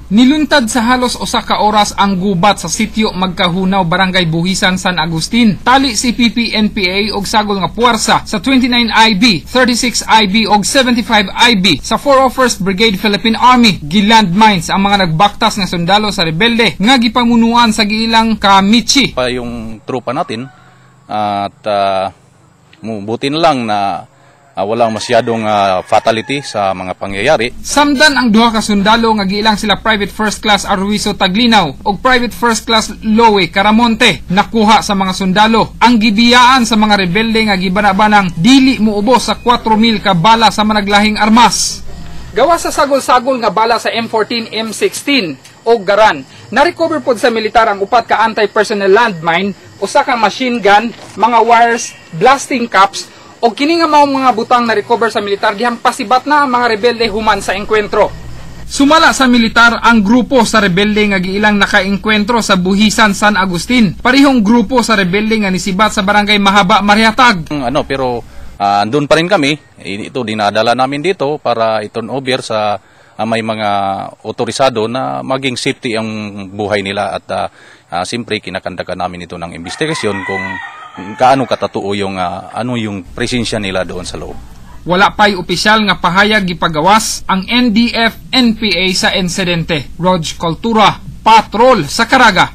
Niluntad sa halos usa ka oras ang gubat sa sitio Magkahunaw, Barangay Buhisan, San Agustin. Tali si PPNPA og sagol nga puwersa sa 29 IB, 36 IB og 75 IB sa 401st Brigade Philippine Army. Gilandmines ang mga nagbaktas nga sundalo sa rebelde nga gipamunuan sa giilang Kamichi. Pa yung tropa natin at buti na lang na walang masyadong fatality sa mga pangyayari. Samdan ang duha ka sundalo nga giilang sila Private First Class Arwiso Taglinaw ug Private First Class Lowe Caramonte nakuha sa mga sundalo. Ang gibiyaan sa mga rebelde nga gibanabanang dili moubos sa 4,000 ka bala sa managlahing armas. Gawa sa sagol-sagol nga bala sa M14, M16 o garan. Na-recover pod sa militar ang upat ka anti-personnel landmine, usa ka machine gun, mga wires, blasting caps, o kini nga mga butang na recover sa militar dihang pasibat na ang mga rebelde human sa engkwentro. Sumala sa militar ang grupo sa rebelde nga giilang nakaengkwentro sa Buhisan, San Agustin. Parihong grupo sa rebelde nga nisibat sa Barangay Mahaba, Mariatag. Pero andun pa rin kami. Ito dinadala namin dito para i-turn over sa may mga otorisado na maging safety ang buhay nila at siyempre kinakandakan namin ito ng investigasyon kung kaano katatuo yung yung presensya nila doon sa loob. Wala pa'y opisyal nga pahayag gipagawas ang NDF-NPA sa insidente. Rog Cultura, Patrol sa Caraga.